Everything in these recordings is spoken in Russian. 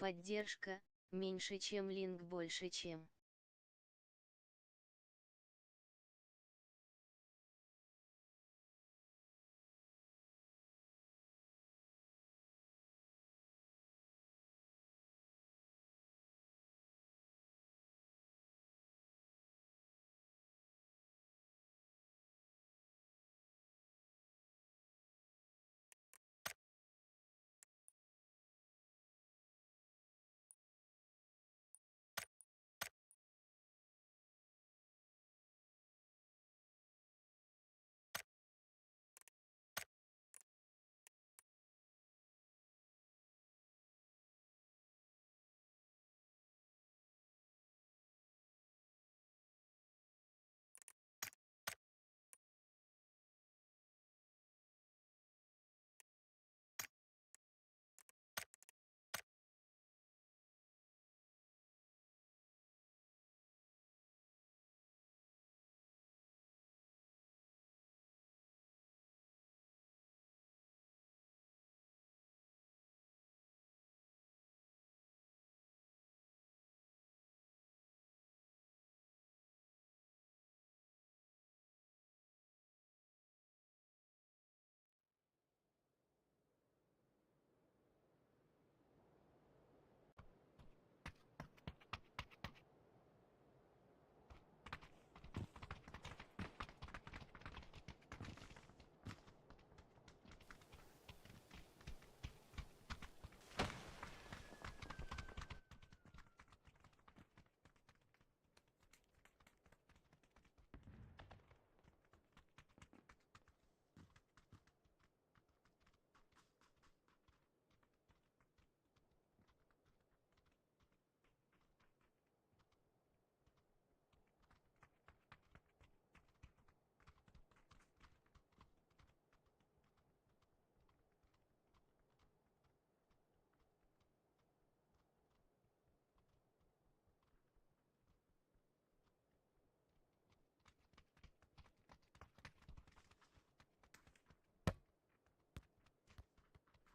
Поддержка, меньше чем линк больше чем.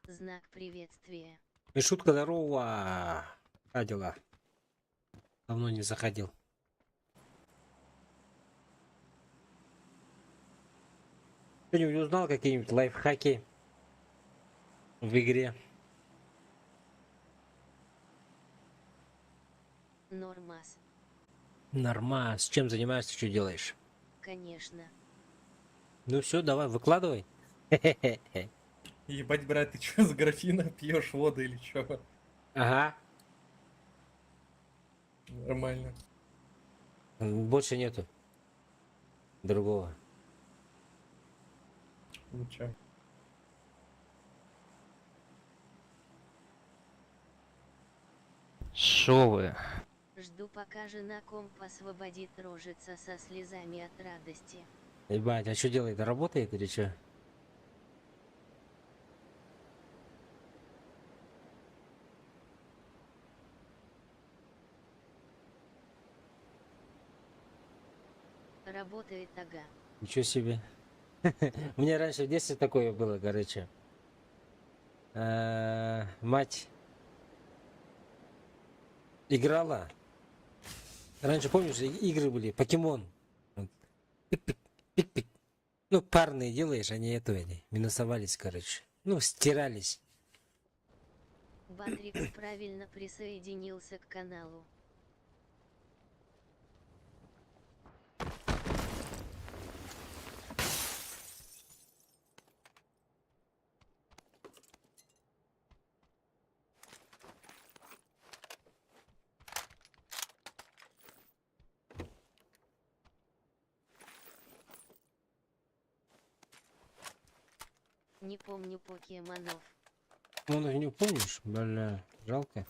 Знак приветствия. Мишутка, здорово. Как дела? Давно не заходил. Кто-нибудь узнал какие-нибудь лайфхаки в игре? Нормас. Нормас. С чем занимаешься, что делаешь? Конечно. Ну все, давай, выкладывай. Хе-хе-хе. Ебать, брат, ты чё, с графина пьешь воду или чё? Ага. Нормально. Больше нету другого. Ничего. Шо вы? Жду, пока жена комп освободит, рожица со слезами от радости. Ебать, а что делает? Работает или что? Работает, ага. Ничего себе. У меня раньше в детстве такое было, короче. Мать играла. Раньше, помнишь, игры были, покемон. Вот. Пик-пик, пик-пик. Ну, парные делаешь, они эти минусовались, короче. Ну, стирались. Батрик правильно присоединился к каналу. Не помню покемонов. Ну, не помнишь? Бля, жалко.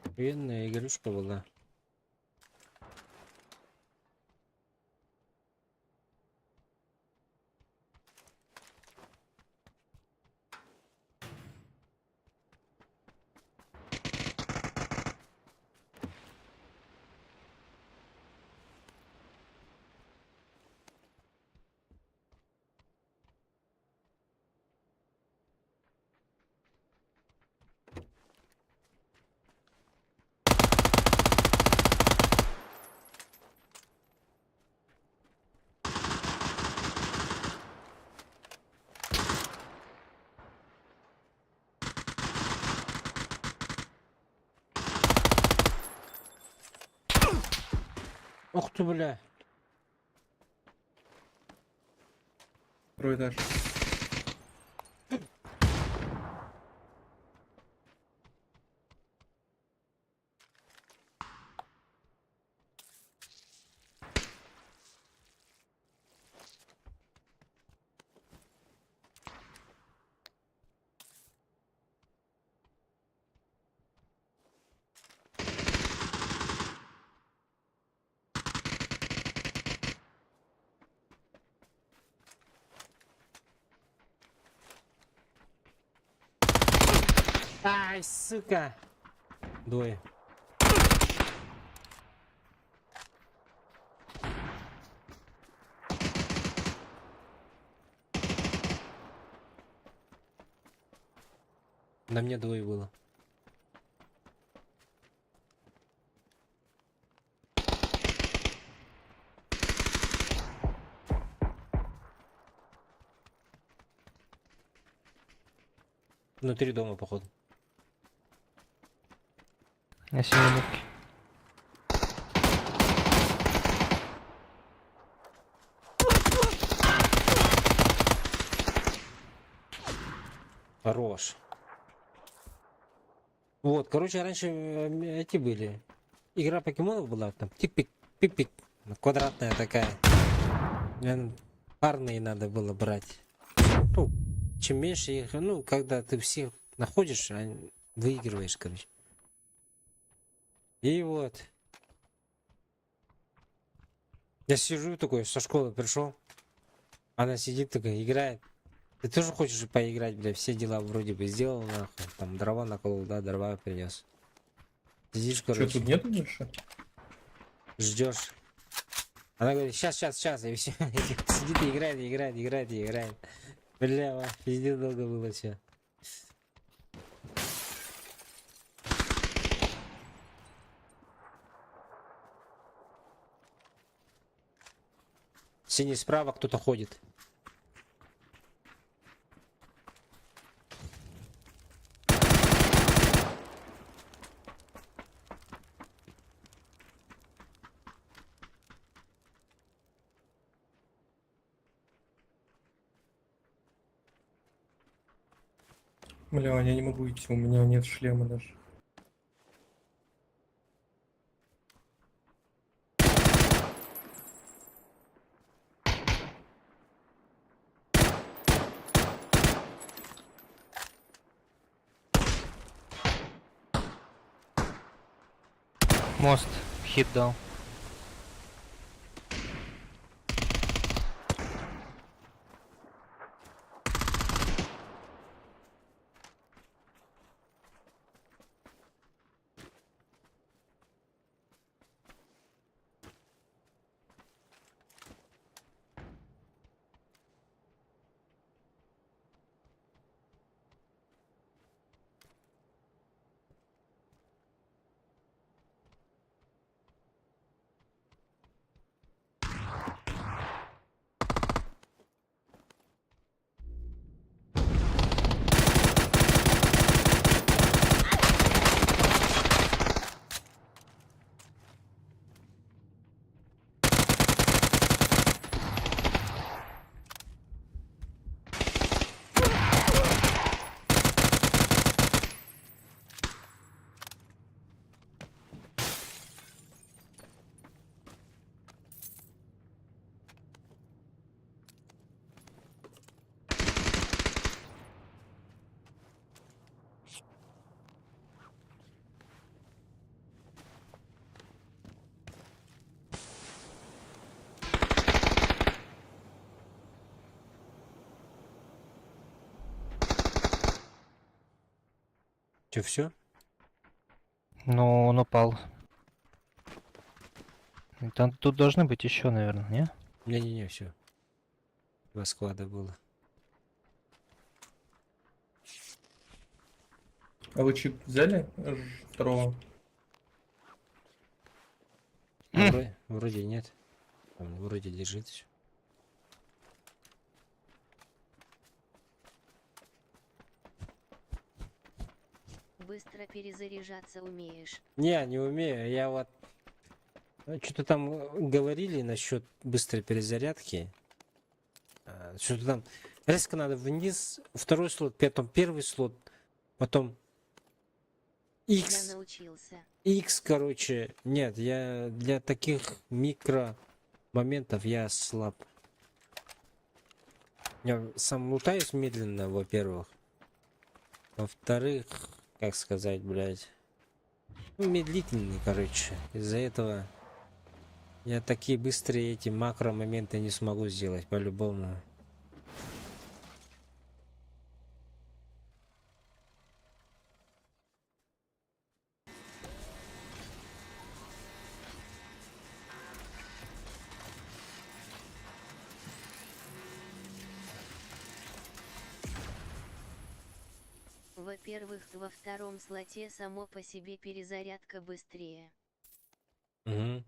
Охуенная игрушка была. Ух ты, бля. Второй этаж. Ай, сука. Двое. На мне двое было. Внутри дома, походу. На 7 минутки. Хорош. Вот, короче, раньше эти были. Игра покемонов была, там тик-пик, пик-пик. Квадратная такая. Парные надо было брать. Ну, чем меньше их, ну, когда ты всех находишь, выигрываешь, короче. И вот. Я сижу такой, со школы пришел. Она сидит такая, играет. Ты тоже хочешь поиграть, бля, все дела вроде бы сделал, нахуй. Там дрова наколол, да, дрова принес. Сидишь, Что, короче, тут нету больше? ждешь. Она говорит, сейчас, и все. Сидит и играет. Бля, пиздец долго было все. Синий справа кто-то ходит. Бля, я не могу идти, у меня нет шлема даже. Мост. Хит дал. Че, все? Ну, он упал. Там тут должны быть еще, наверное, не? Не-не-не, все. Два склада было. А вы чип взяли? Второго? Вроде нет. Там вроде лежит всё. Быстро перезаряжаться умеешь. Не умею. Я вот Что-то там говорили насчет быстрой перезарядки. Что-то там резко надо вниз, второй слот, потом первый слот, потом Я X, научился. X, короче. Нет, я для таких микро моментов я слаб. Я сам лутаюсь медленно, во-первых. Во-вторых, как сказать, блядь. Ну, медлительный, короче. Из-за этого я такие быстрые эти макро моменты не смогу сделать по-любому. Во-первых, во втором слоте само по себе перезарядка быстрее. Мгм.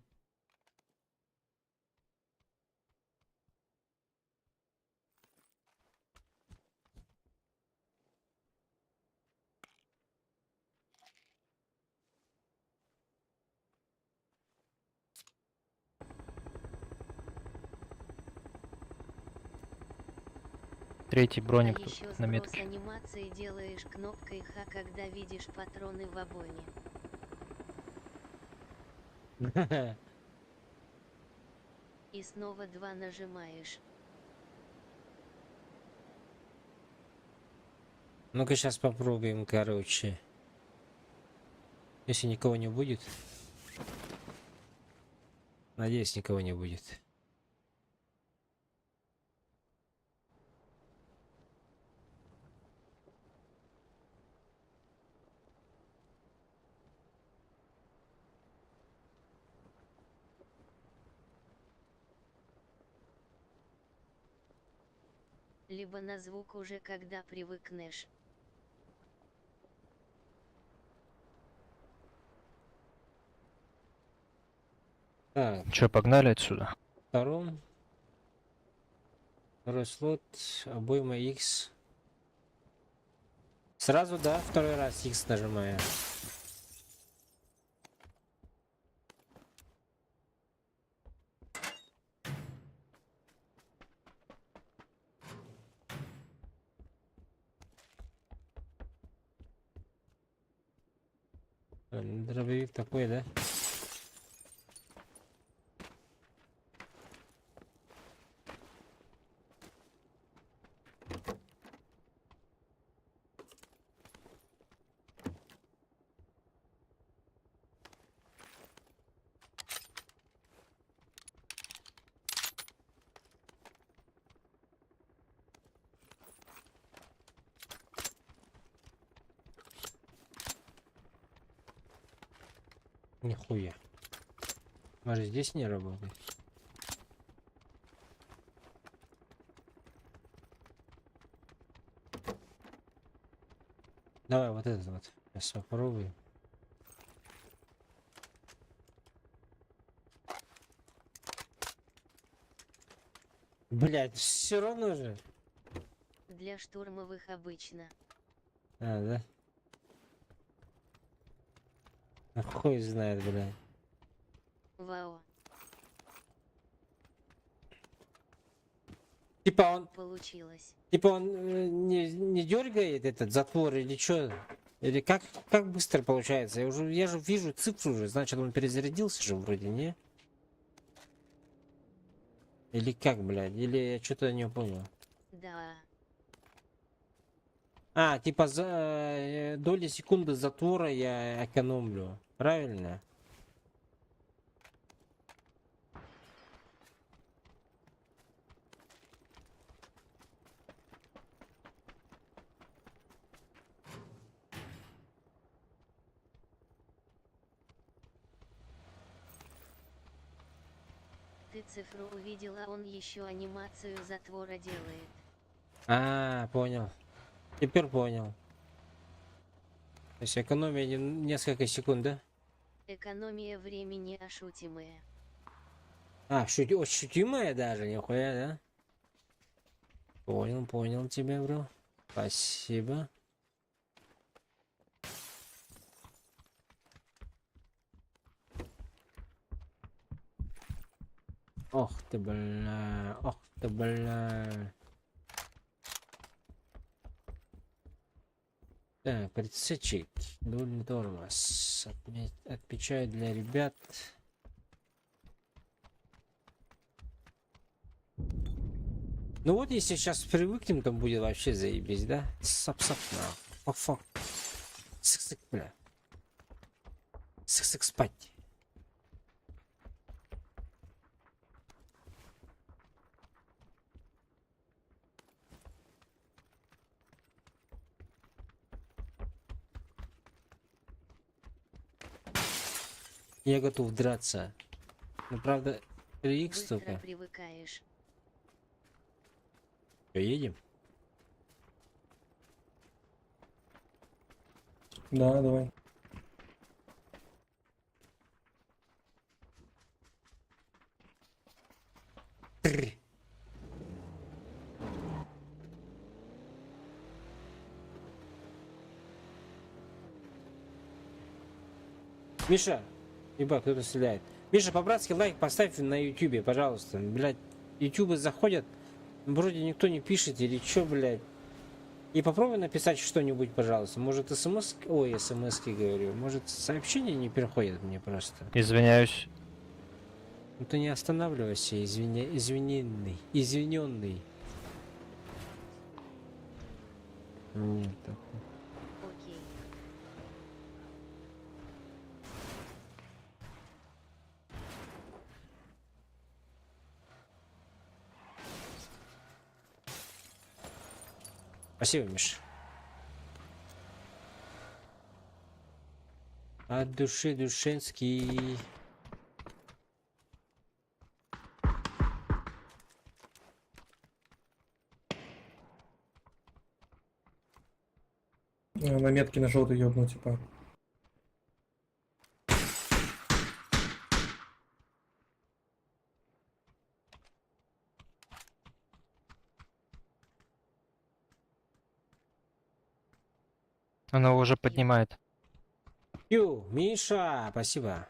Третий А броник тут еще на сброс метке. анимации делаешь кнопкой Х, когда видишь патроны в обойме. И снова 2 нажимаешь. Ну-ка сейчас попробуем, короче. Если никого не будет. Надеюсь, никого не будет. Либо на звук уже когда привыкнешь. Так, Че, погнали отсюда? второй слот, обойма X. Сразу, да, второй раз X нажимаю. Дробовик такой, да? Нихуя. Может, здесь не работает? Давай вот этот вот. Сейчас попробуем. Блять, все равно же. Для штурмовых обычно. А, да? А хуй знает, блядь. Вау, получилось. Типа он не дергает этот затвор или что? Или как быстро получается? Я же вижу цифру уже, значит он перезарядился же вроде, не? Или как, блядь? Или я что-то не понял. Да. А, типа за доли секунды затвора я экономлю. Правильно? Ты цифру увидела, он еще анимацию затвора делает. А, понял. Теперь понял. То есть экономия несколько секунд, да? Экономия времени ошутимая. А, ощутимая даже, нихуя, да? Понял тебя, бро. Спасибо. Ох ты, бля. Ох ты, бля. Так, прицепчик. Дульный тормоз. Отмечаю для ребят. Ну вот, если сейчас привыкнем, то будет вообще заебись, да? Сап-сап, на. Фак-фак. Сык-сык, бля. Сык-сык спать. Я готов драться. Ну, правда, 3х Быстро только. привыкаешь. Чё, едем? Да, давай. Тррр. Миша, ебать, кто-то стреляет. Миша, по-братски лайк поставь на ютубе, пожалуйста. Блять, ютубы заходят, вроде никто не пишет или чё, блядь. И попробуй написать что-нибудь, пожалуйста. Может смс, ой, смс-ки говорю. Может сообщения не приходят мне просто. Извиняюсь. Ну ты не останавливайся, извиненный. Нет, такого. Окей. Спасибо, Миша. От души душенский. На метке на желтый ёбну, типа. Она уже поднимает. Ю, Миша, спасибо.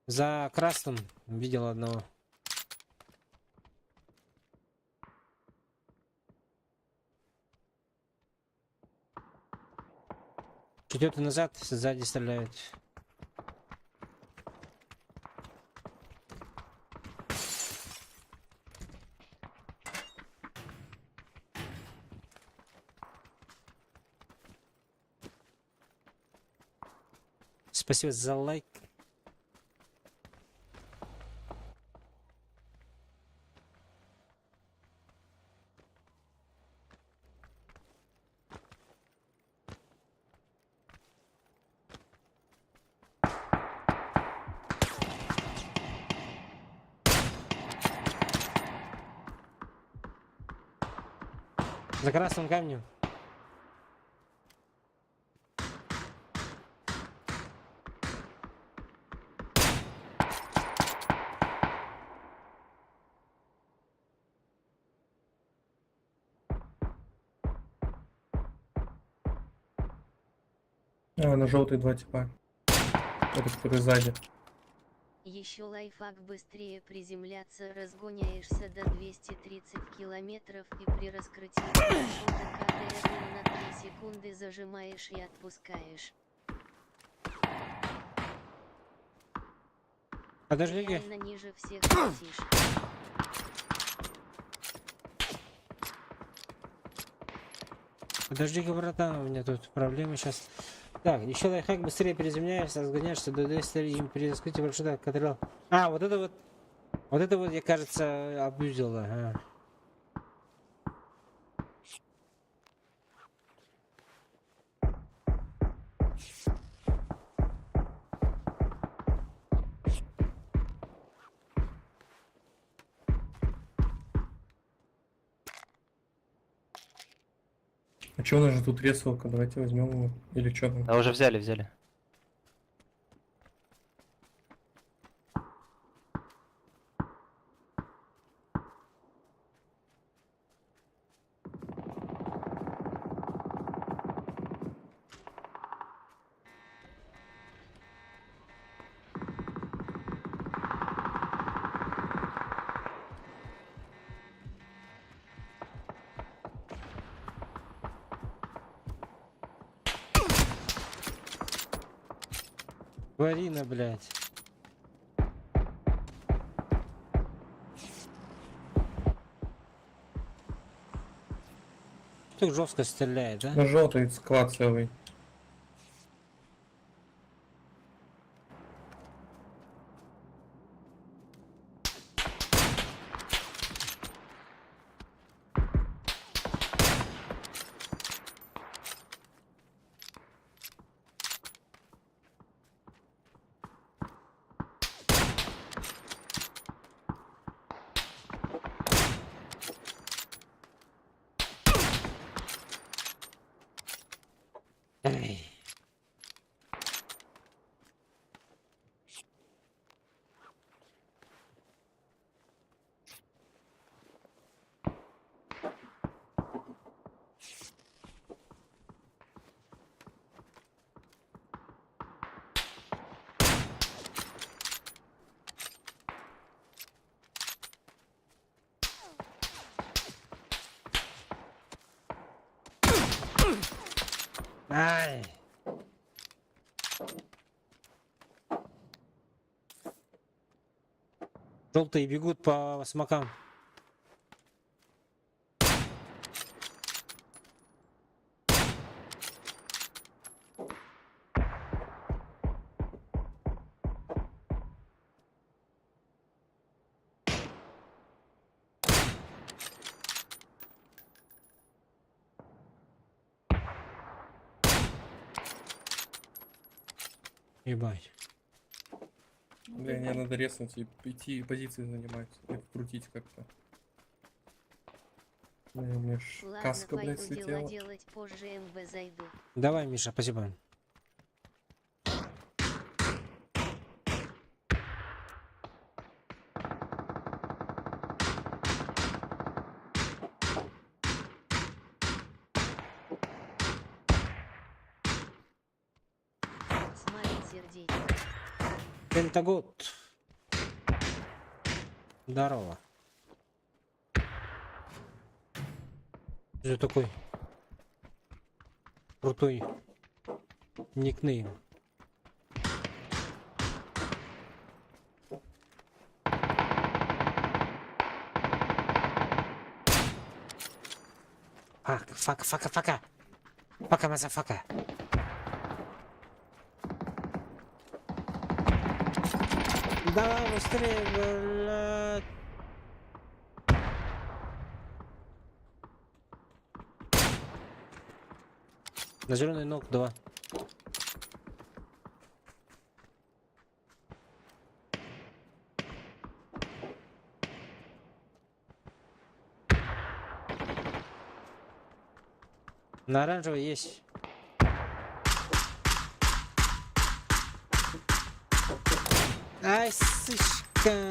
За красным видел одного. Идет назад, сзади стреляют. Спасибо за лайк. За красным камнем. На желтый два типа. Это который сзади. Еще лайфхак: быстрее приземляться, разгоняешься до 230 километров и при раскрытии парашюта КТР на 3 секунды зажимаешь и отпускаешь. Подожди, Реально ниже всех летишь. подожди-ка, братан, у меня тут проблемы сейчас. Так, еще лайфхак: быстрее приземляешься, разгоняешься до 200 при раскрытии парашюта КТР. А, вот это вот, я, кажется, абьюзил, ага. А чё у нас же тут ресурка? Давайте возьмем его. Или что там? Да уже взяли. Тварина, блядь. Так жестко стреляет, да? На желтый склад целый. Ай. Ай. Желтые бегут по смокам. Ебать. Бля, мне надо резнуть и идти позиции занимать. Их крутить как-то. Бля, у меня ж Ладно, каска, блядь, пойду дела слетела. делать, позже МВ зайду. Давай, Миша, спасибо. Смайлик сердечко. Пентагот. Здорово. Что такой крутой никнейм? Фака. Фака, мазафака. Давай быстрее, блядь. На зеленый ног 2. На оранжевый есть. Ай, сышка.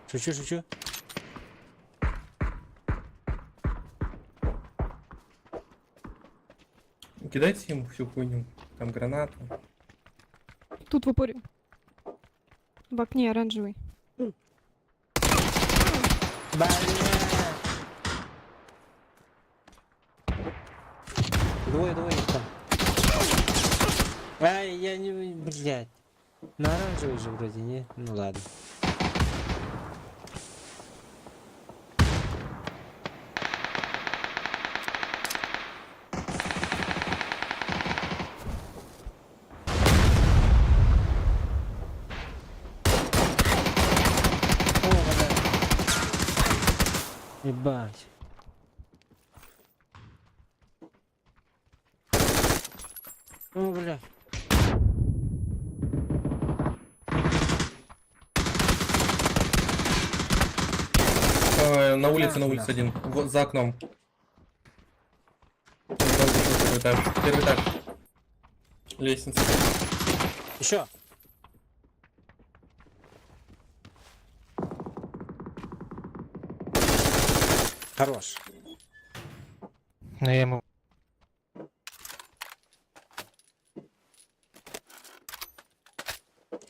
Шучу. Кидайте им всю хуйню. Там гранату. Тут в упоре. В окне оранжевый. Бля. Двое там. Ай, я не... Блядь. На оранжевый же вроде, не? Ну ладно. О, блядь. Ебать. О, бля. На улице один. Вот за окном. Первый этаж. Первый этаж. Лестница. Еще. Хорош. Ну я ему...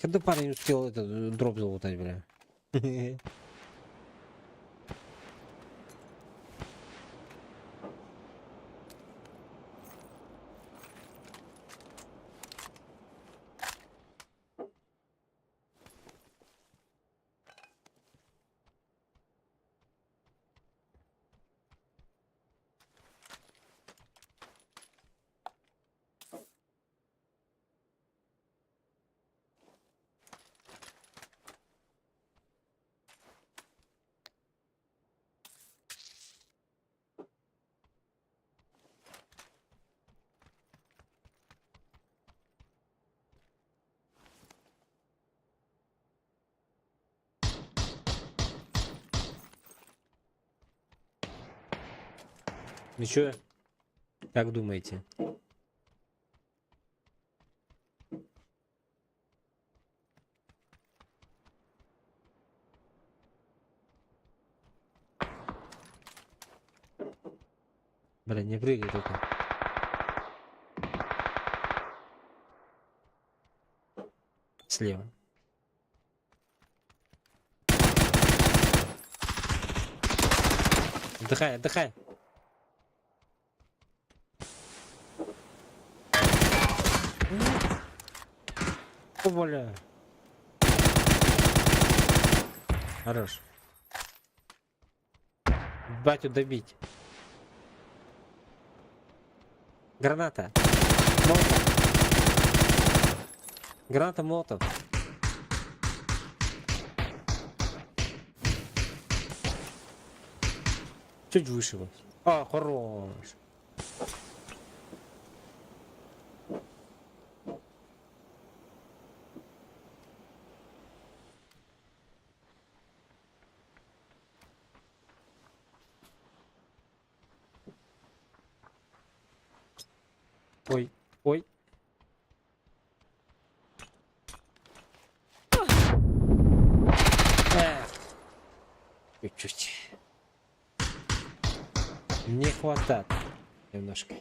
Когда парень успел этот дроп залутать, бля. Ну чё? Как думаете? Бля, не прыгай только. Слева. Отдыхай, отдыхай. О, бля. Хорош. Батю добить. Граната. Молотов. Граната молотов. Чуть выше вот. А, хорош. Ой, ой. Чуть-чуть. Не хватает немножко.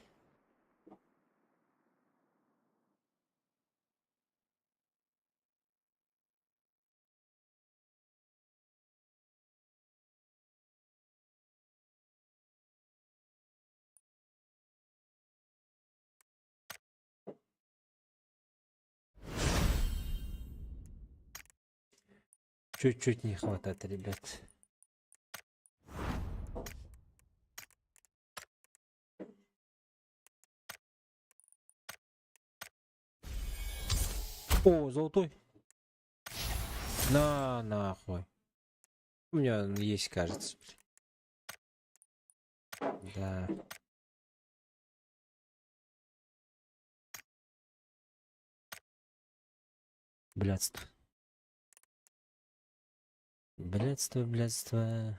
Чуть-чуть не хватает, ребят. О, золотой. На, нахуй. У меня он есть, кажется. Да. Блядство. Блядство, блядство.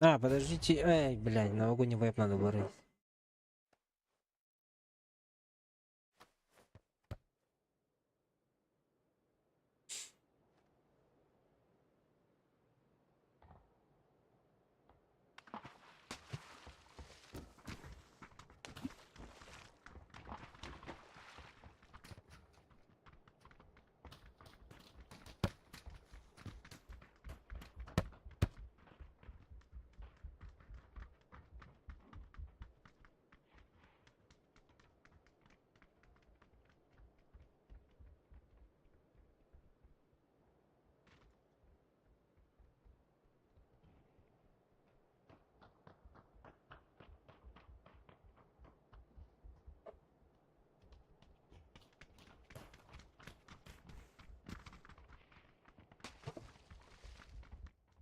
А, подождите. Эй, блядь, новогодний вайп надо варить.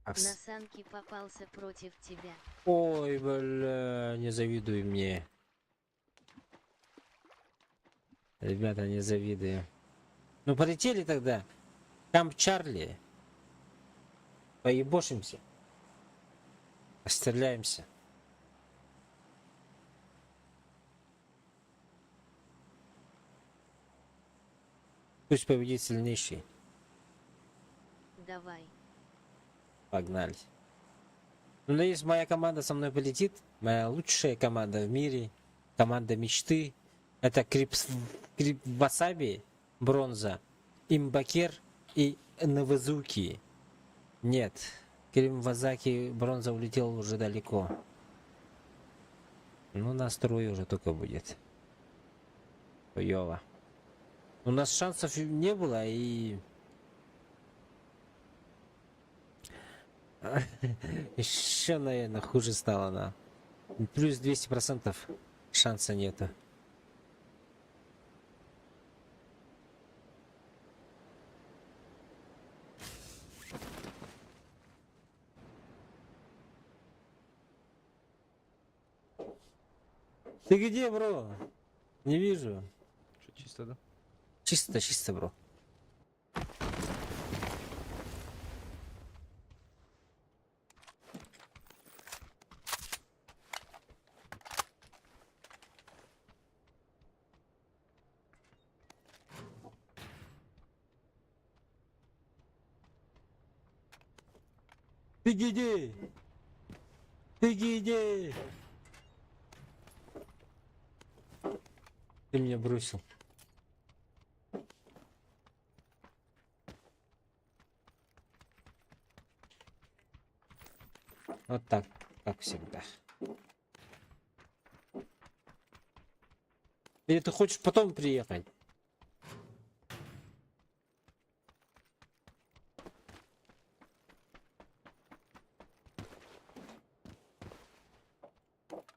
На санки попался против тебя. Ой, бля, не завидуй мне. Ребята, не завидую. Ну, полетели тогда. Там Чарли. Поебошимся. Постреляемся. Пусть победит сильнейший. Давай. Погнали. Ну, надеюсь, моя команда со мной полетит. Моя лучшая команда в мире. Команда мечты. Это Крип Васаби, бронза, Имбакер и Навазуки. Нет, Крим Вазаки, бронза улетел уже далеко. Ну, настрой уже только будет. Хуёво. У нас шансов не было, и... Еще, наверное, хуже стало, да. Плюс 200% шанса нету. Ты где, бро? Не вижу. Что, чисто, да? Чисто, чисто, бро. Ты где? Ты где? Ты меня бросил. Вот так, как всегда. Или ты хочешь потом приехать?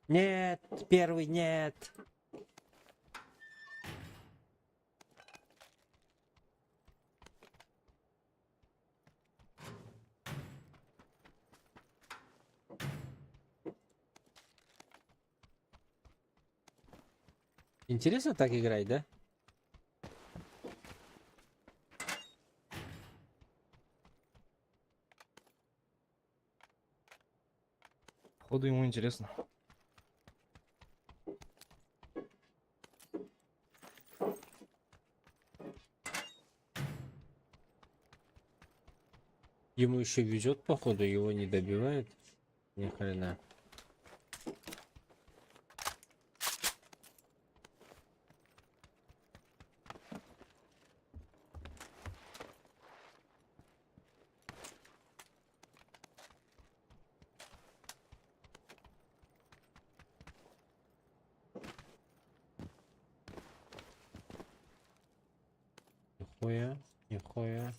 Нет, первый нет. Интересно так играть, да? Походу ему интересно. Ему еще везет, походу, его не добивают. Ни хрена. Нихуя, нихуя.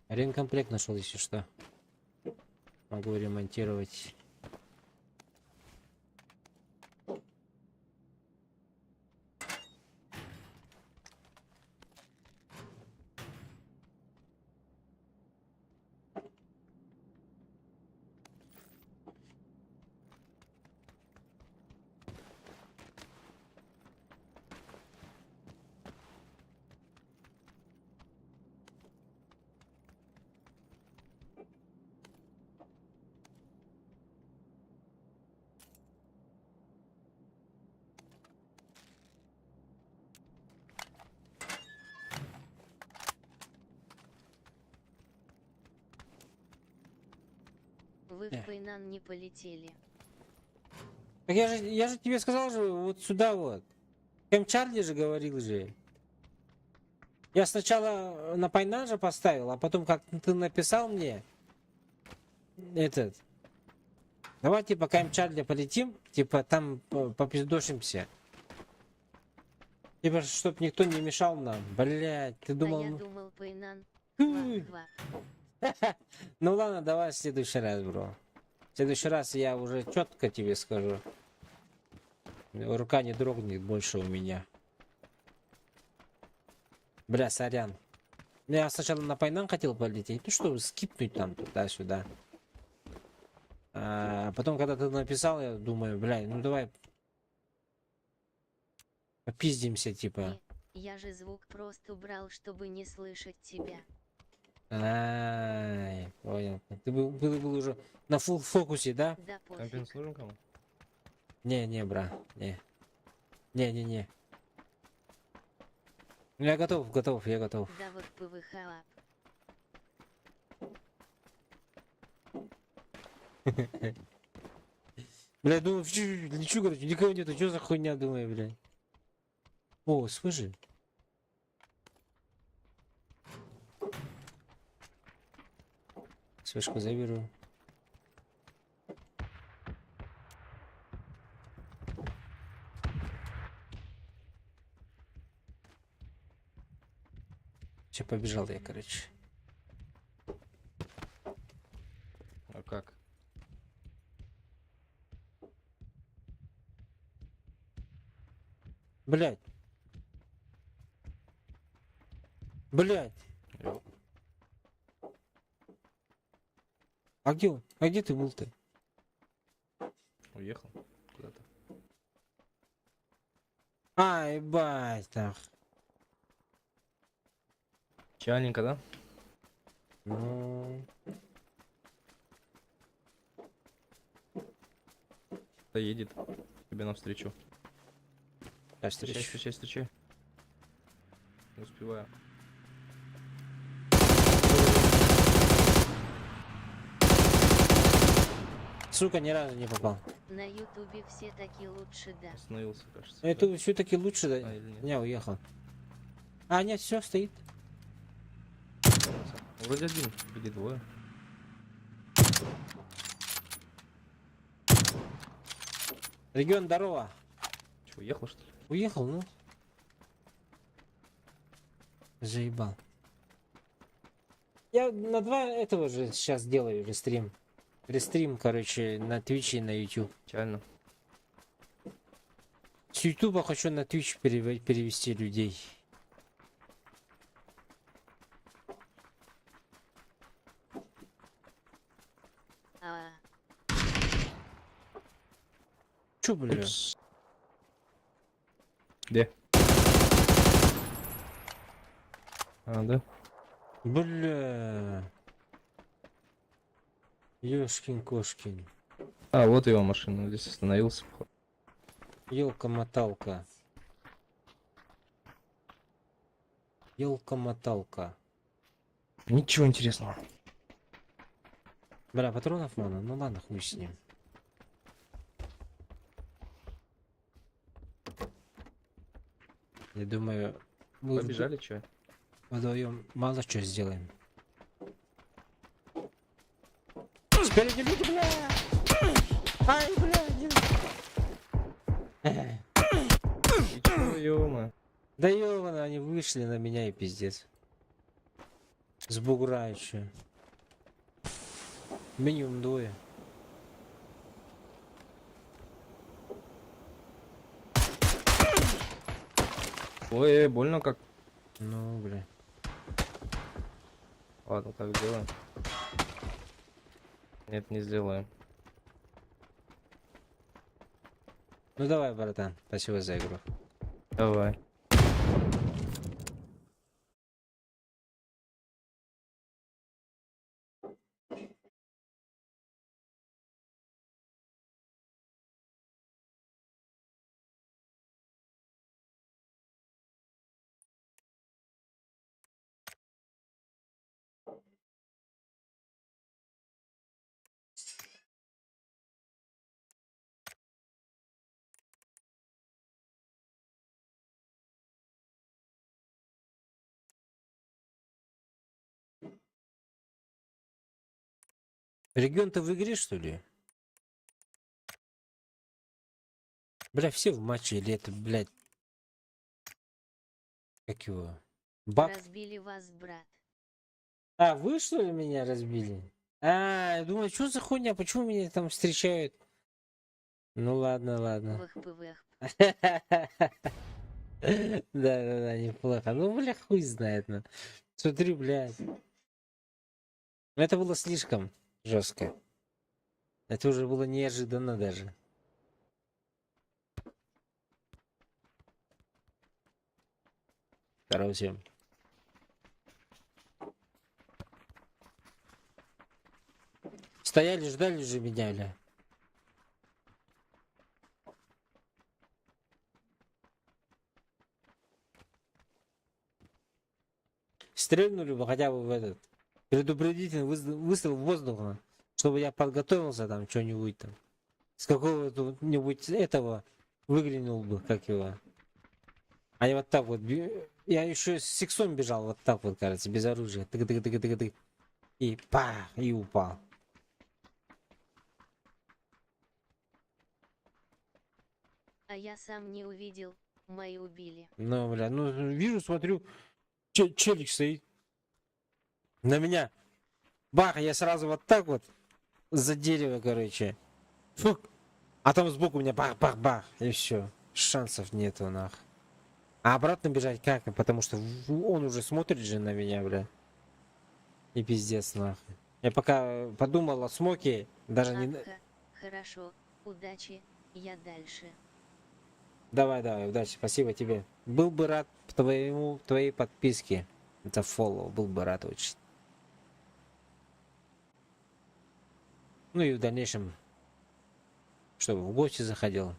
Ремкомплект нашел, если что. Могу ремонтировать. Вы в Пайнан не полетели. Так я же тебе сказал же, вот сюда вот. Кэм Чарли же говорил же. Я сначала на Пайнан же поставил, а потом как ты написал мне этот. Давай типа Кэм Чарли полетим, типа там попиздошимся. Типа, чтоб никто не мешал нам. Блять, ты думал... А я ну- думал Пайнан. Хм. Ква-ква. Ну ладно, давай в следующий раз, бро. В следующий раз я уже четко тебе скажу. Рука не дрогнет больше у меня. Бля, сорян. Я сначала на Пайнан хотел полететь, ну что, скипнуть там туда-сюда. А потом, когда ты написал, я думаю, бля, ну давай попиздимся, типа. Я же звук просто убрал, чтобы не слышать тебя. Ай, понял. Ты был уже на фул фокусе, да? Да пофиг. Компенс нужен кому? Не, бра, не. Не. Ну я готов, я готов. Да вот ПВХ ап. Бля, думаю, лечу, короче, никого нету, что за хуйня, думаю, бля. О, слыши. Свежку заберу. Все, побежал я, короче. А как? Блять. Блять. Йоу. А где он? А где ты был-то? Уехал куда-то. А, ебать, так. Чайненько, да? Ну, Да едет тебе навстречу. я Встречай, встречу. встречай, встречай. Не успеваю. Сука, ни разу не попал. На ютубе все таки лучше, да. Остановился, кажется. Ну, это все-таки лучше, да? А, или нет? Не, уехал. А, нет, все, стоит. Вроде один, или двое. Регион, здорово. Че, уехал что ли? Уехал, ну. Заебал. Я на 2 этого же сейчас делаю рестрим. Рестрим, короче, на Твиче и на YouTube. Печально. С Ютуба хочу на Twitch перевести людей. А, Чё, бля? Упс. Где? А, да? Бля. Ёшкин-кошкин. А, вот его машина, здесь остановился. Ёлка-моталка. Ёлка-моталка. Ничего интересного. Бля, патронов мало? Ну ладно, хуй с ним. Я думаю, мы Побежали, че? вдвоем мало что сделаем. Спереди люди, бля! Ай, бля, И чё, ё-мо? да ёбана, они вышли на меня и пиздец. С бугра еще. Минимум двое. Ой, больно как. Ну, бля. Ладно, так сделаем. Нет, не сделаем. Ну давай, братан, спасибо за игру. Давай. Регион-то в игре, что ли? Бля, все в матче или это, блядь? Как его? Бак? разбили вас, брат. А, вы что ли меня разбили? А, я думаю, что за хуйня? Почему меня там встречают? Ну ладно, ладно. Вых-пывых. Да, неплохо. Ну, бля, хуй знает, ну. Смотри, блядь. Это было слишком жестко. Это уже было неожиданно даже. Короче. Стояли, ждали же меня, бля. Стрельнули бы хотя бы в этот предупредительный выстрел в воздух, ну, чтобы я подготовился там что-нибудь там. С какого-нибудь этого выглянул бы, как его. А я вот так вот. Я еще с сексом бежал вот так вот, кажется, без оружия. Тык-тык-тык-тык-тык. И пах, и упал. А я сам не увидел, мои убили. Ну, бля, ну вижу, смотрю, челик стоит. На меня. Бах, я сразу вот так вот за дерево, короче. Фук. А там сбоку у меня бах-бах-бах. И все. Шансов нету, нах. А обратно бежать как? Потому что он уже смотрит же на меня, бля. И пиздец, нахуй. Я пока подумал о смоке, даже не... Апка, хорошо, удачи, я дальше. Давай, давай, удачи, спасибо тебе. Был бы рад твоей подписке. Это фоллоу, был бы рад очень. Ну и в дальнейшем, чтобы в гости заходил.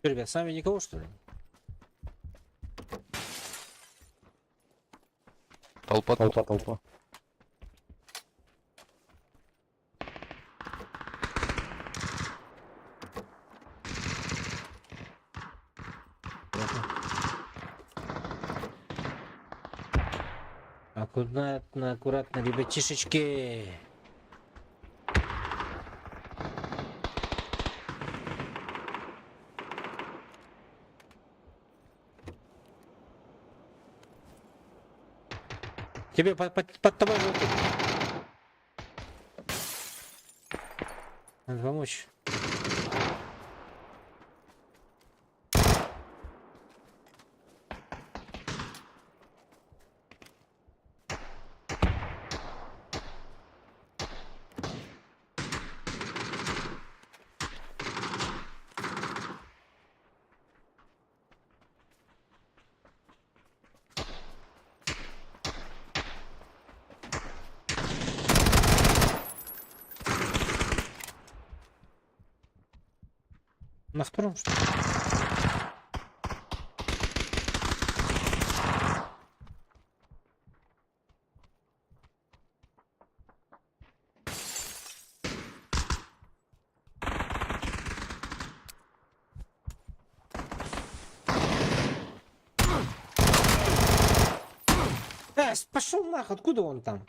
Что, ребят, с вами никого, что ли? Толпа. Аккуратно, аккуратно, ребятишечки. Тебе под тобой вот. Надо помочь. На втором, что ли? Пошел нах, откуда он там?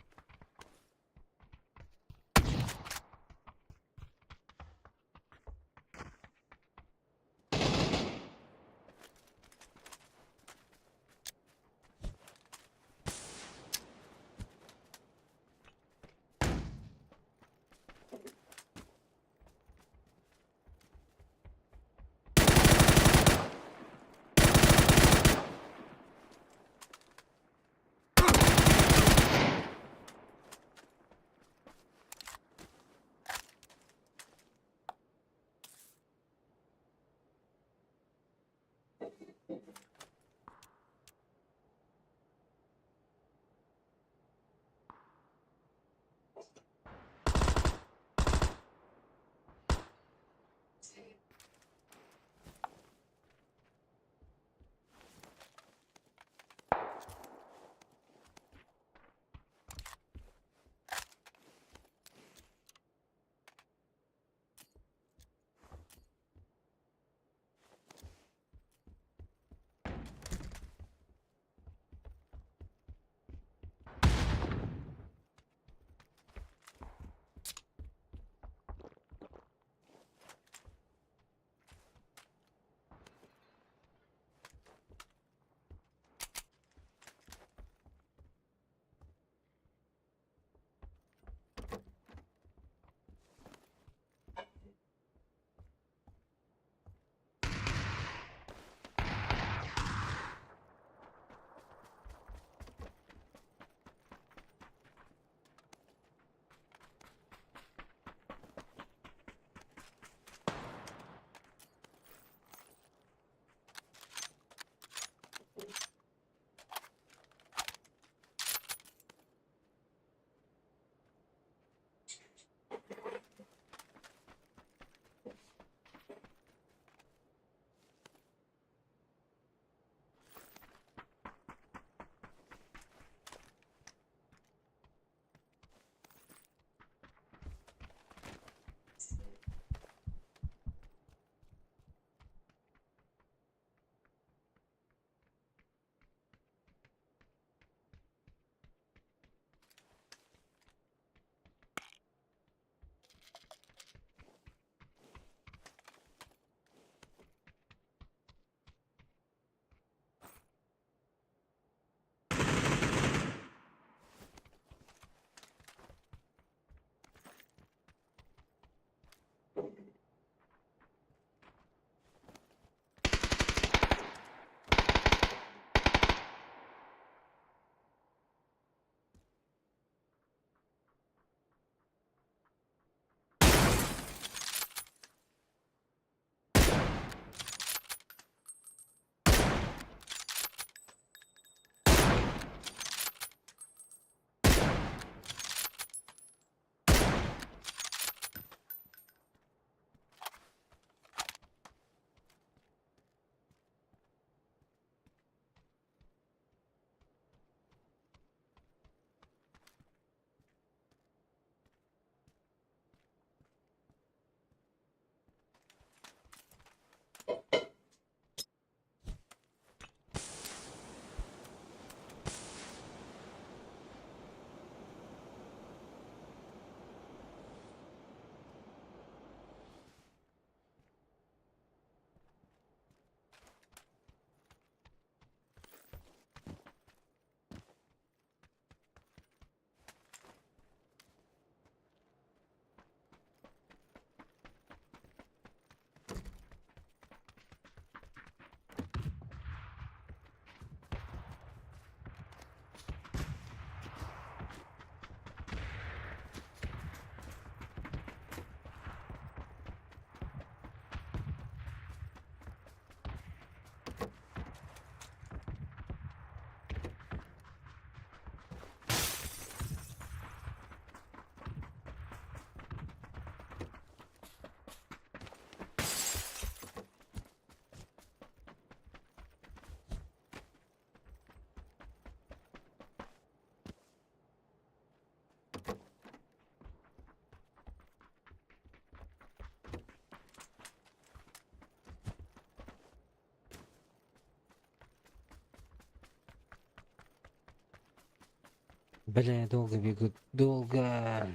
Бля, долго бегут. Долго.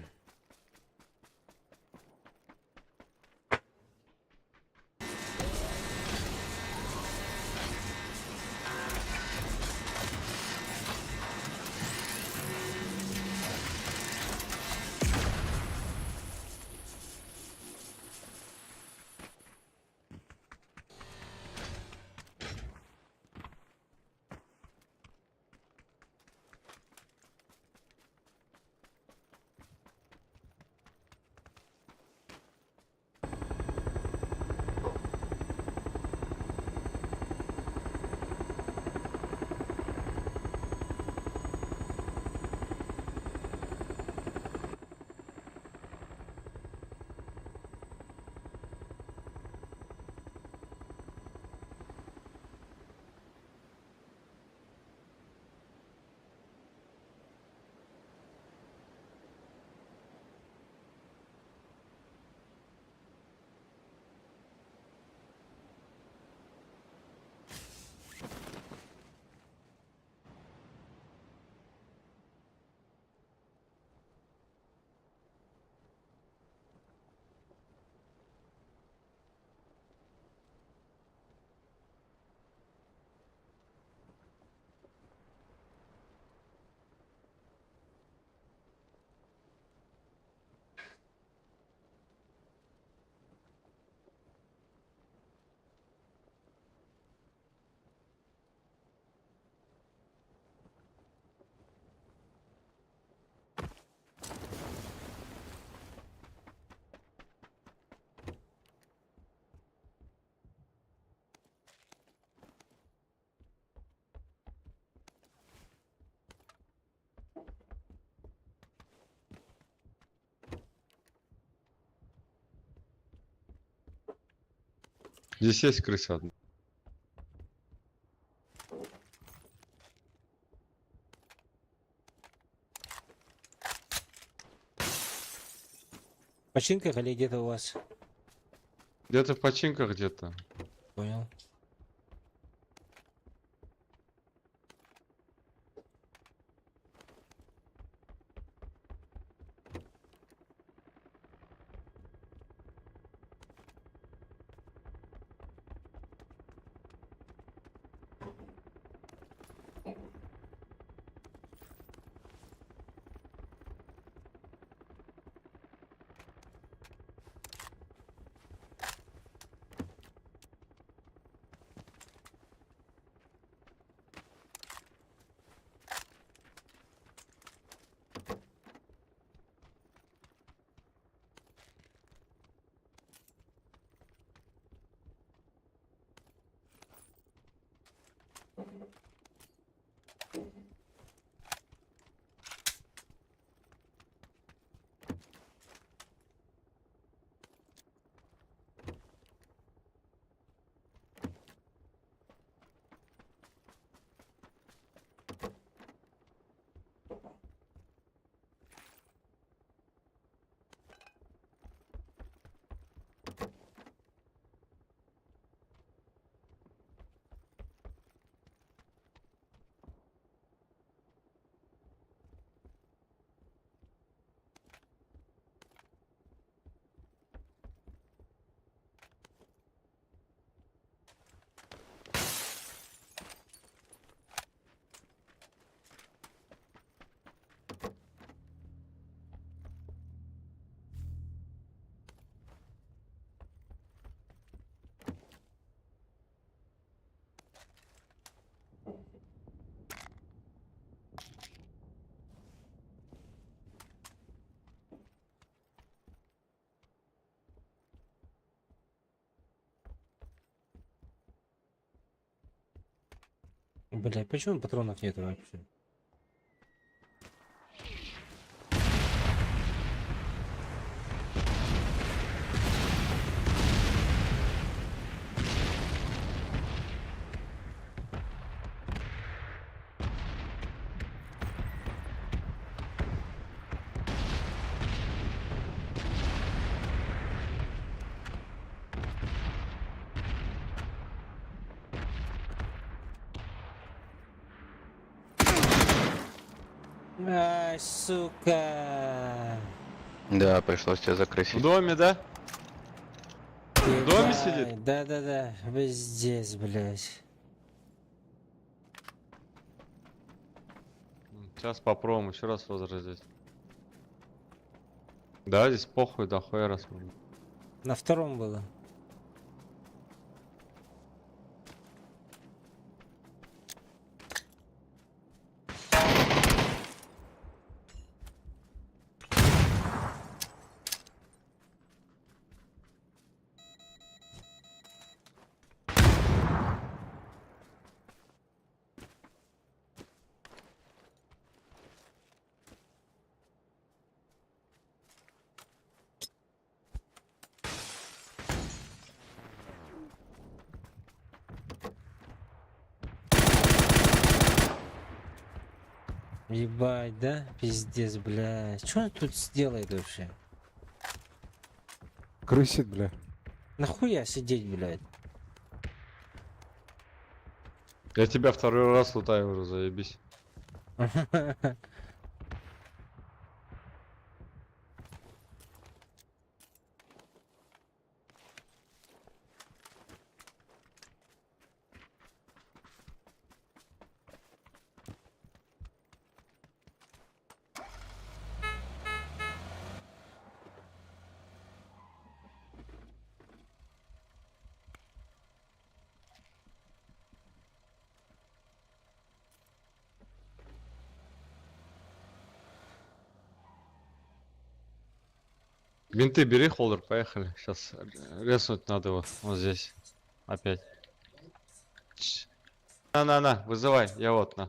Здесь есть крыса одна. В починках или где-то у вас? Где-то в починках где-то. Понял. Бля, почему патронов нету вообще? Ай, сука. Да, пришлось тебя В закрыть. доме, да? В доме Ебать. сидит? Да-да-да, вы здесь, блядь. Сейчас попробуем еще раз возразить. Да, здесь похуй, да хуя раз. На втором было. Ебать, да? Пиздец, блядь. Что он тут сделает вообще? Крысит, бля. Нахуя сидеть, блядь? Я тебя второй раз лутаю уже, заебись. Винты бери, холдер, поехали. Сейчас резнуть надо его вот здесь. Опять. На, вызывай, я вот на.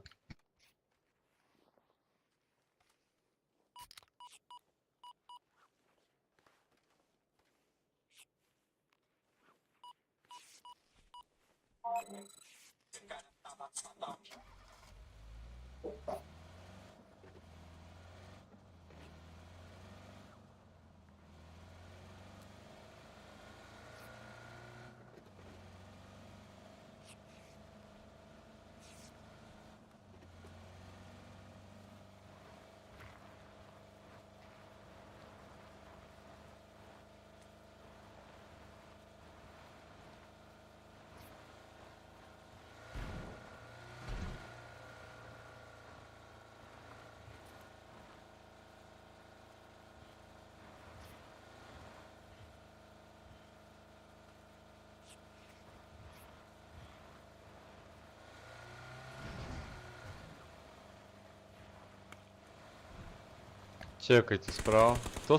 Чекайте справа. Кто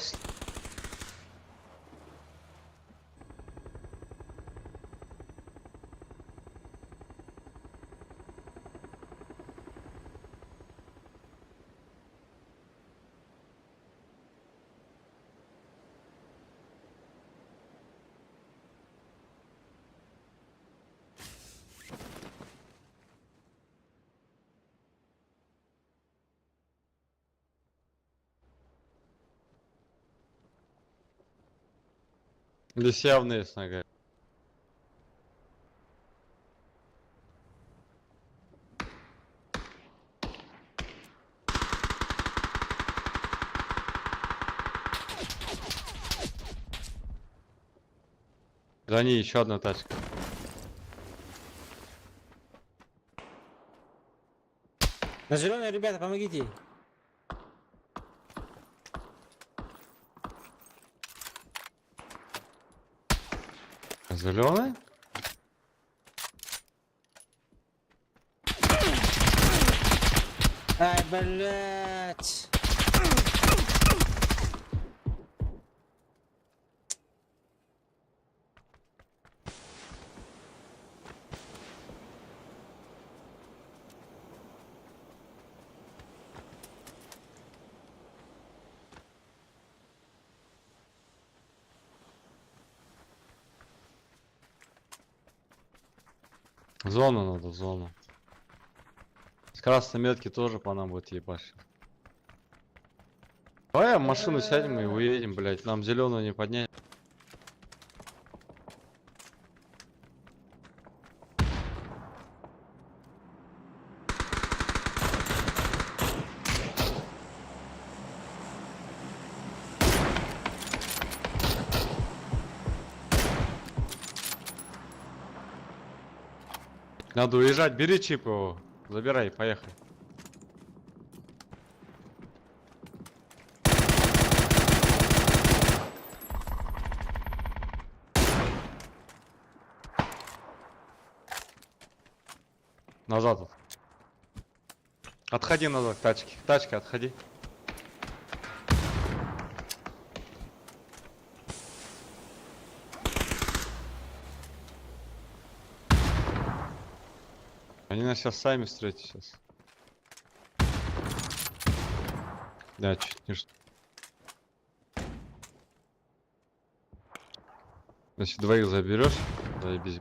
Здесь явно есть нога. За ней еще одна тачка. На зеленые, ребята, помогите. Зеленый? Ай, блядь. Зону надо, зону. С красной метки тоже по нам будет ебашить. Давай в машину сядем и уедем, блять. Нам зеленую не поднять. Надо уезжать, бери чип его. Забирай, поехали. Назад. Отходи назад к тачке. К тачке отходи. Они нас сейчас сами встретят сейчас. Да, чуть не... Если двоих заберешь, заебись.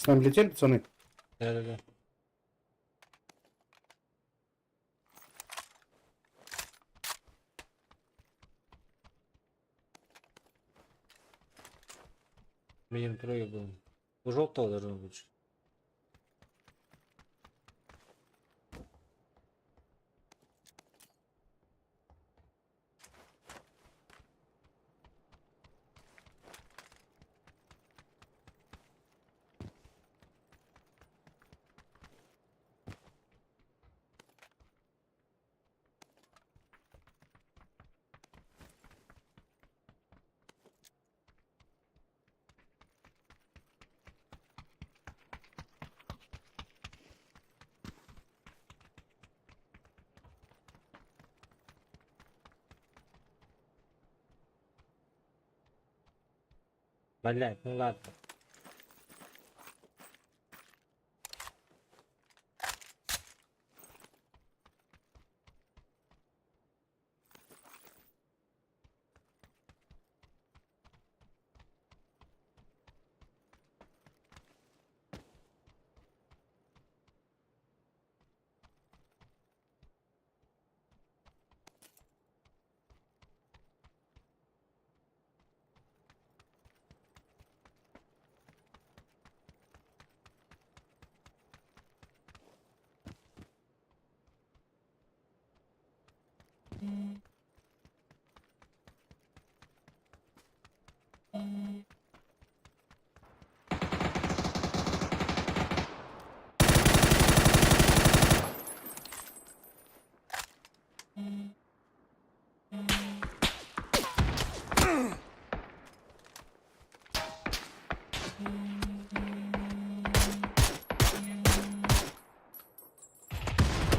Там летели, пацаны? Да-да-да. Блин, трое был. У желтого должно быть. Блять, ну ладно.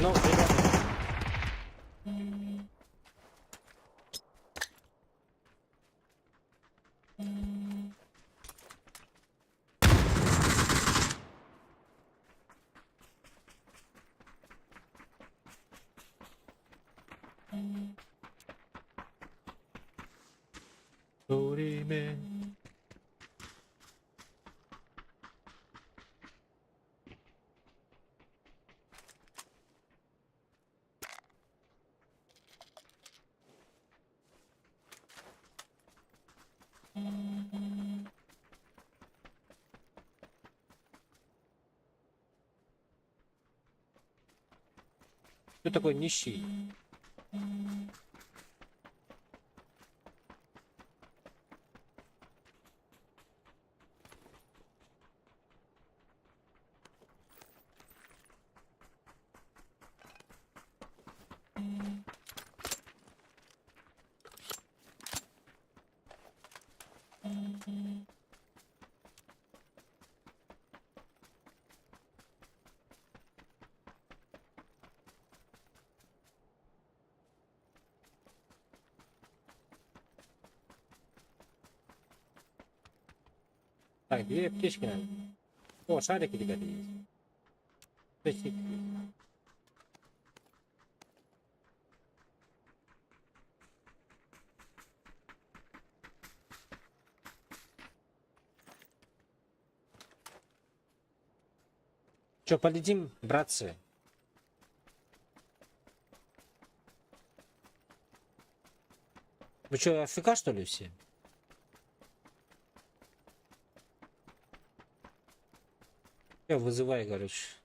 Ну, ребята. Время. Кто такой нищий? Так, две аптечки надо. О, шарики, ребята, есть. Аптечки. Че, полетим, братцы? Вы что, АФК, что ли, все? Я вызываю, короче.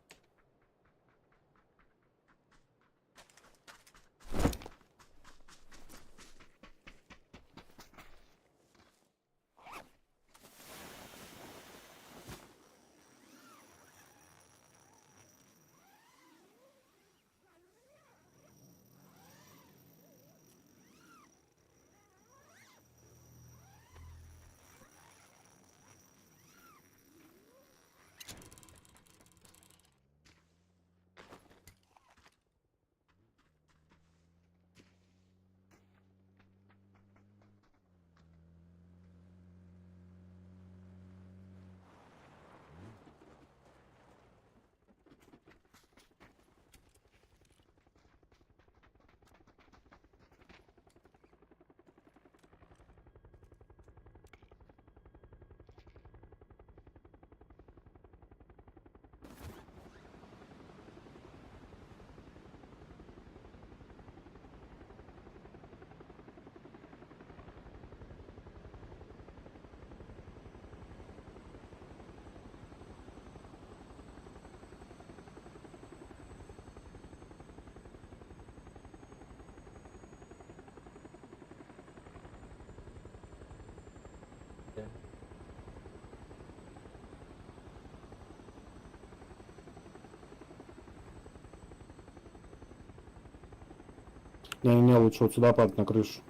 Не-не-не, лучше вот сюда падать на крышу.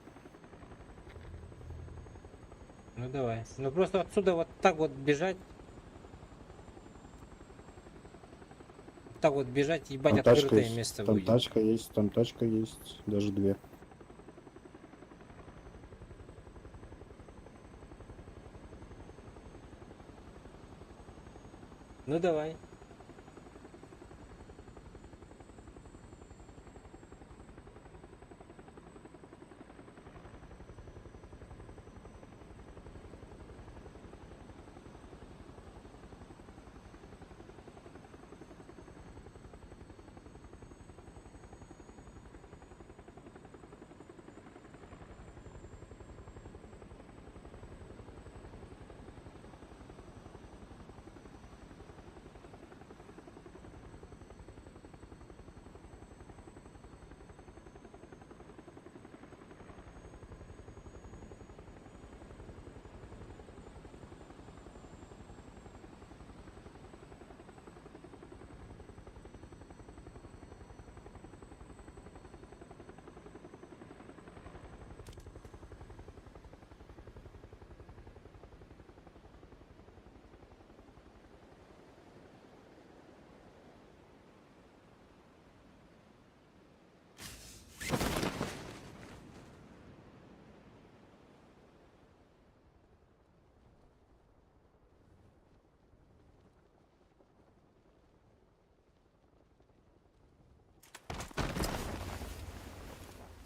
Ну давай. Ну просто отсюда вот так вот бежать. Так вот бежать, ебать, Там тачка открытое есть. место Там будет. тачка есть. Даже две. Ну давай.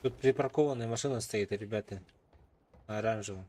Тут припаркованная машина стоит, ребята. Оранжевая.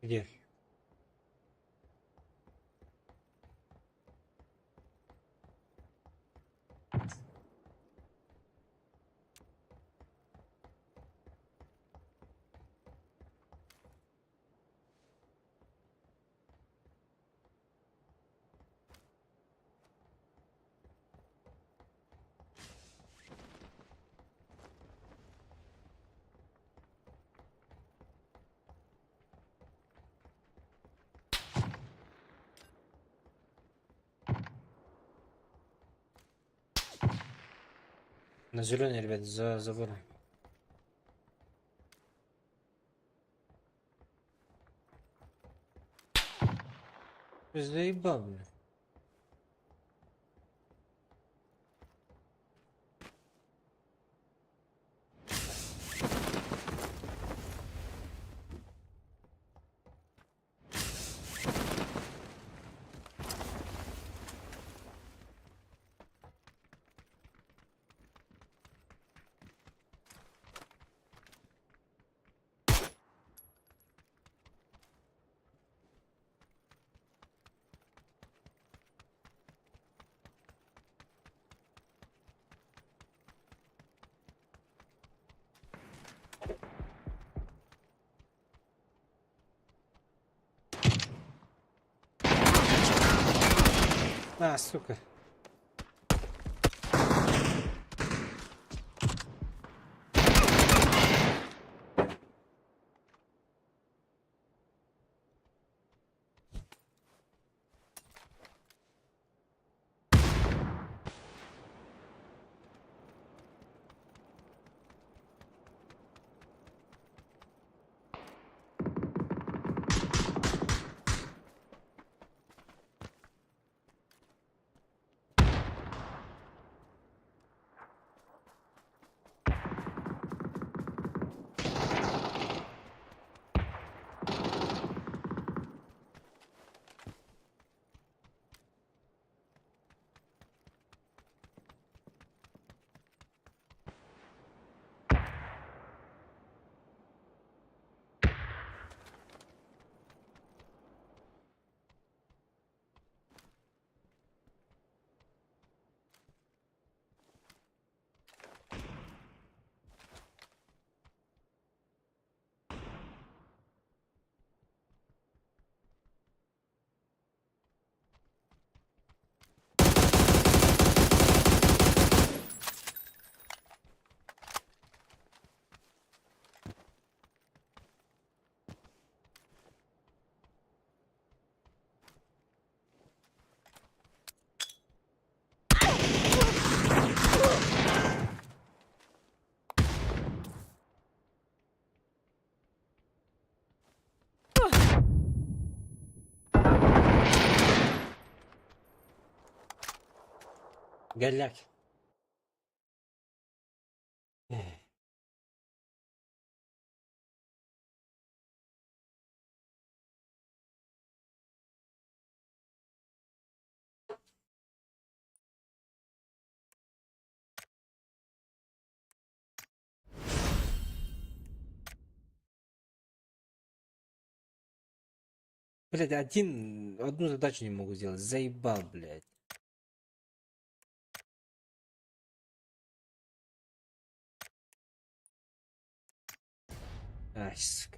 Где? На зеленый, ребят, за забором. Заебал, бля. А, сука. Голяк. Эх. Блять, одну задачу не могу сделать. Заебал, блядь. Ай, сука.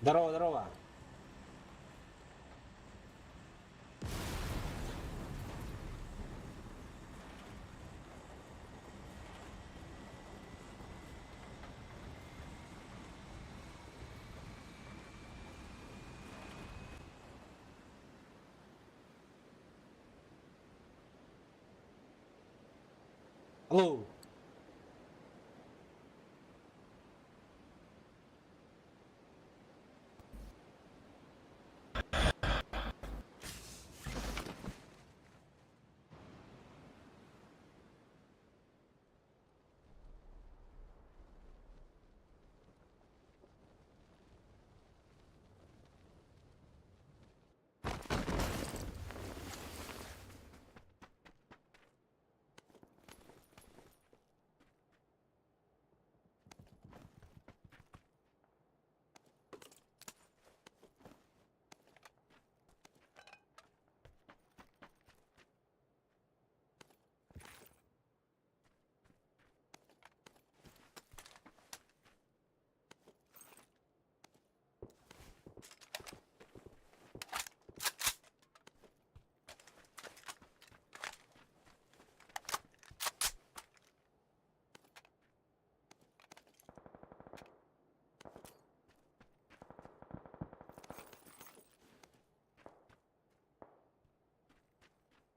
Здорово, здорово. Алло.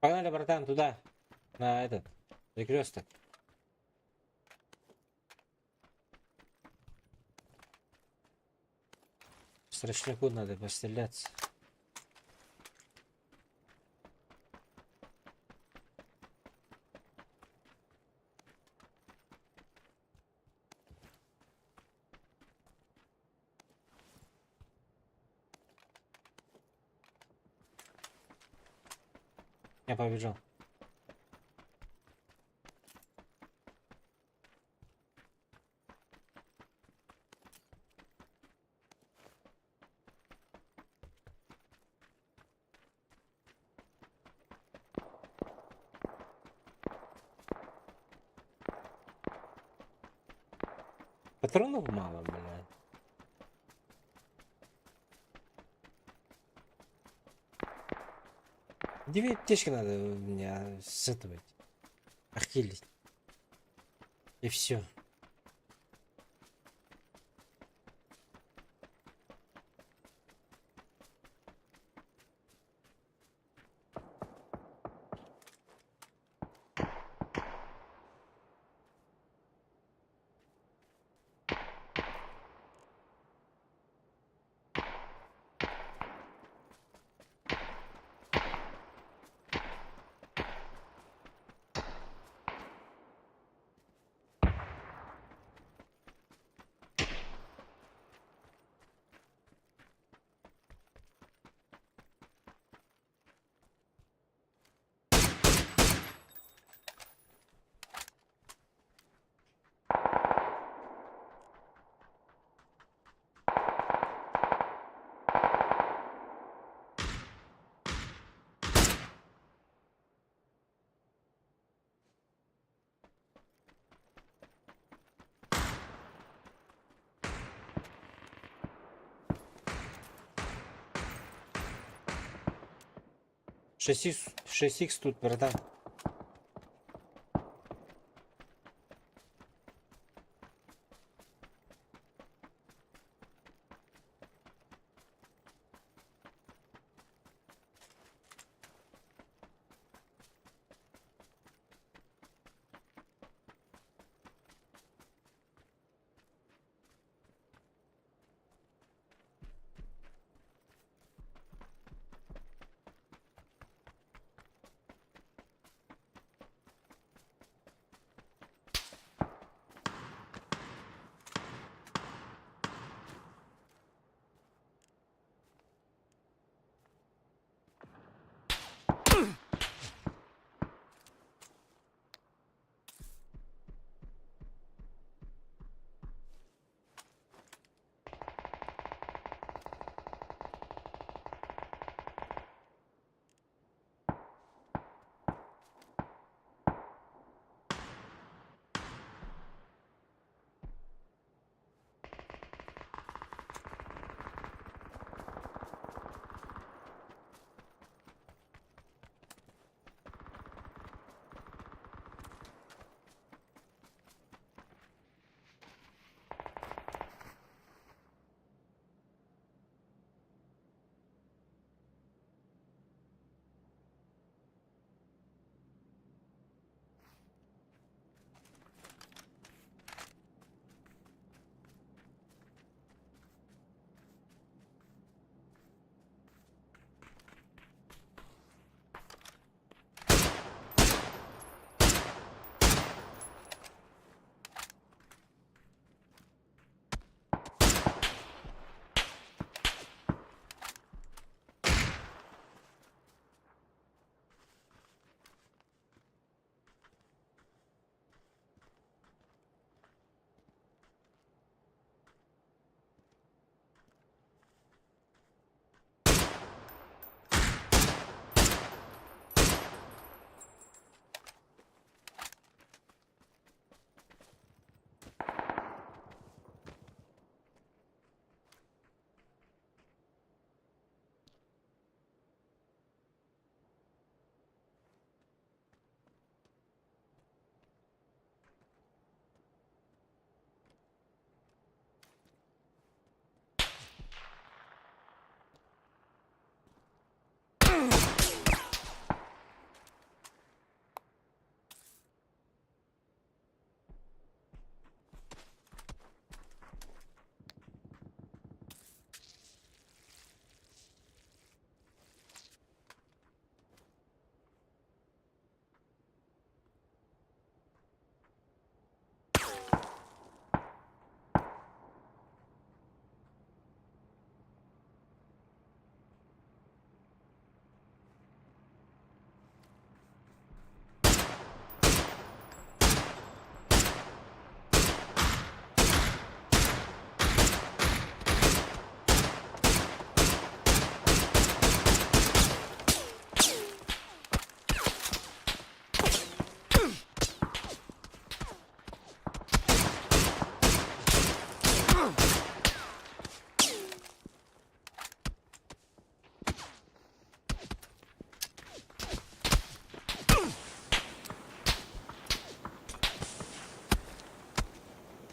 Погнали, братан, туда. На этот. Перекресток. Страшняку надо постреляться. Я побежал. Патронов мало, бля. Две аптечки надо у меня сетовать. Ахилить. И все. 6х тут, братан.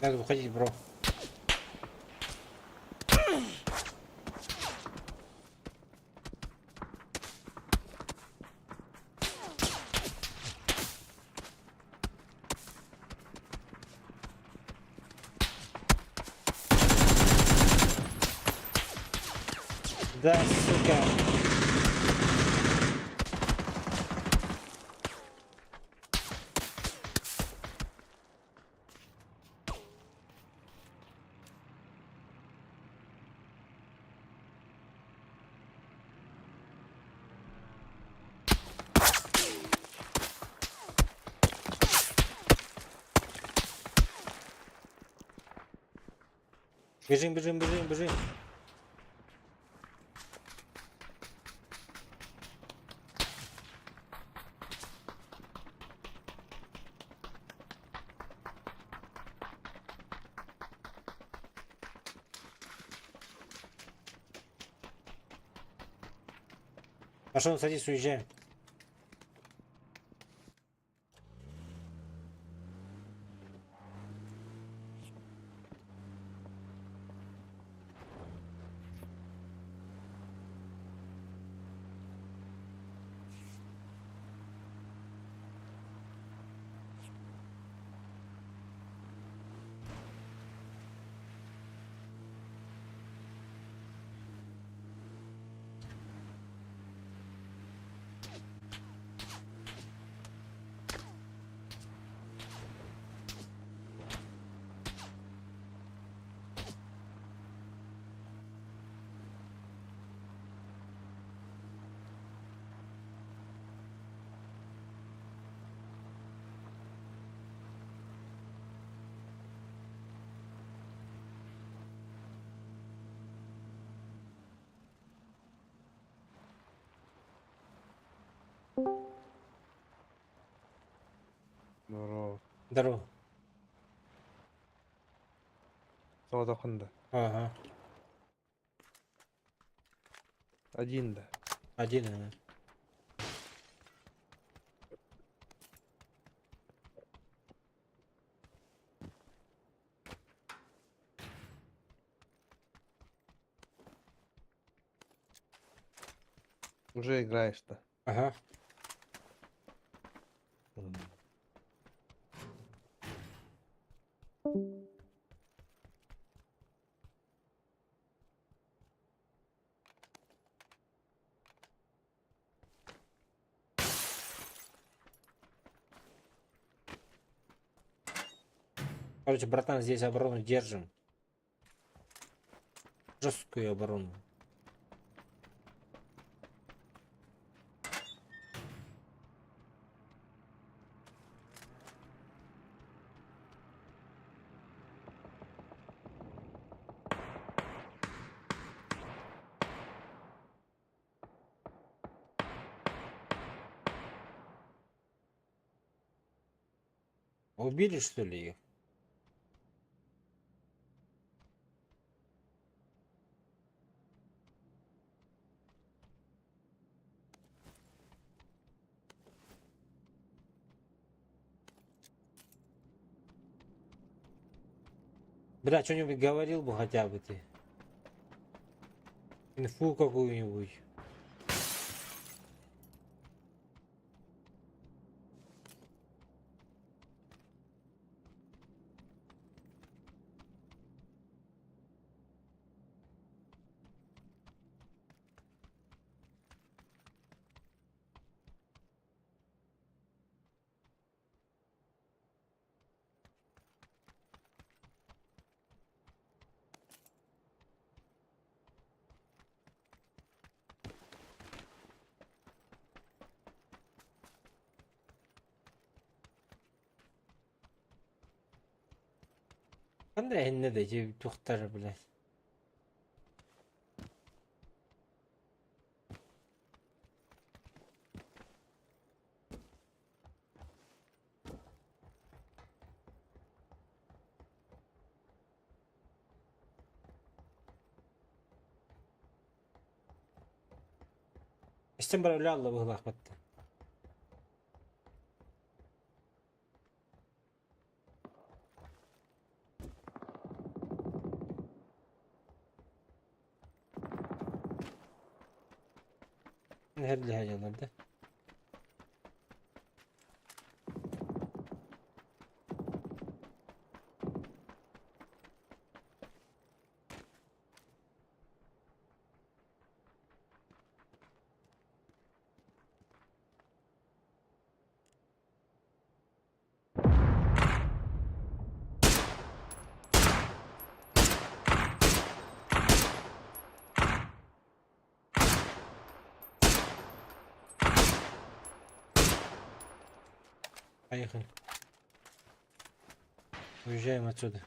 Надо выходить, бро. Да, сука. Бежим, бежим, бежим, бежим. Пошел, садись, уезжаем. Здорово. Здорово. Кто да? Ага. Один да. Один, ага. Уже играешь-то. Ага. Короче, братан, здесь оборону держим. Жесткую оборону. Убили, что ли, их? Бля, что-нибудь говорил бы хотя бы ты. Инфу какую-нибудь. Qanday endi de to'xtar, блядь. Istем bir Allah bıglak battı. Nerede hayalarda? Поехали. Уезжаем отсюда.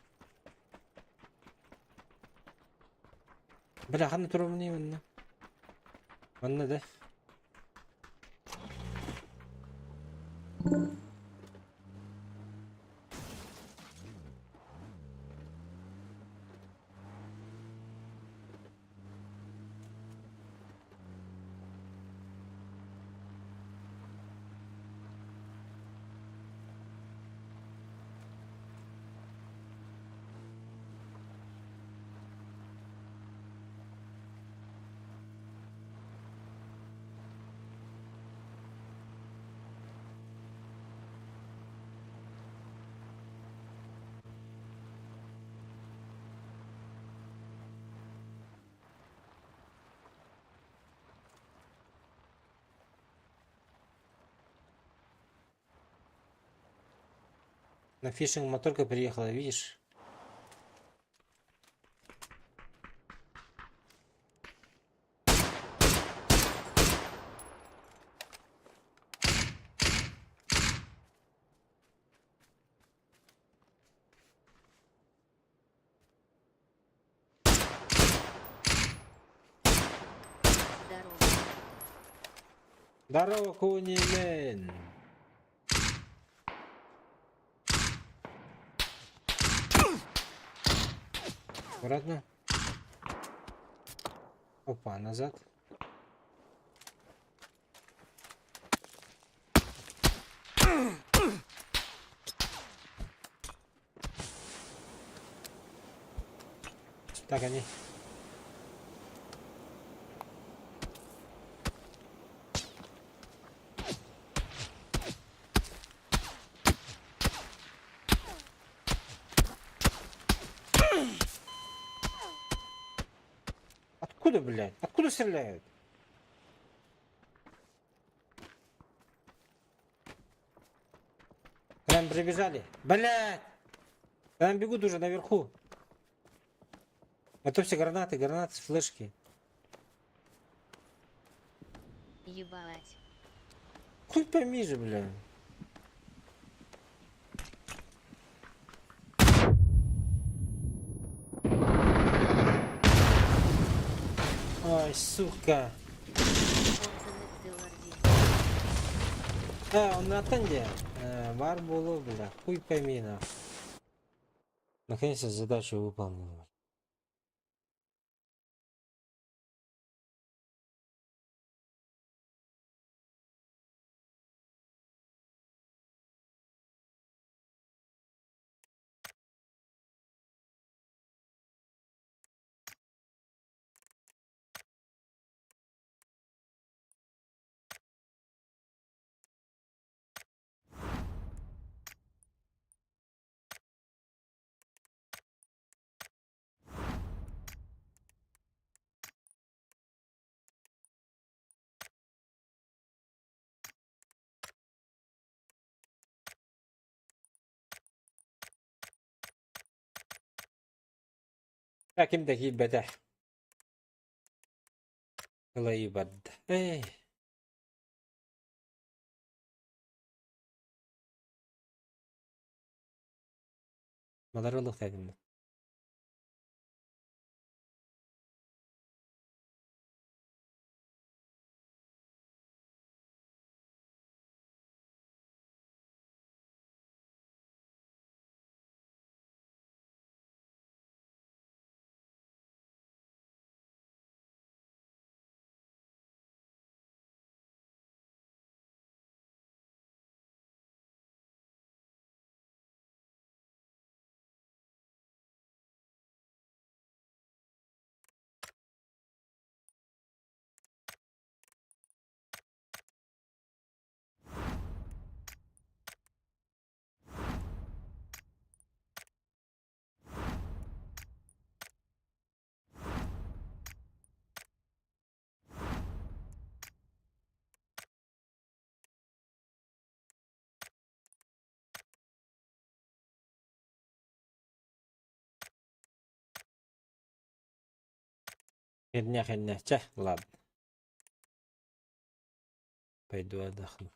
Бля, хана турмани ванна. Ванна, да? На фишинг моторка приехала, видишь? Здорово. Здорово, Кунимен. Аккуратно. Опа, назад. Так они. Откуда, блядь? Откуда стреляют? Прям прибежали. Блядь! Прям бегут уже наверху. Это все гранаты, флешки. Ебать. Хуй пойми же, бля. Ой, сука. Fortnite Деларди. Он на тенде. Бар было, бля. Хуй пойми, на. Наконец-то задачу выполнил. لكن دقيق بدح الله يبد ايه ما ضر الله ثاني херня, ладно. Пойду отдохну.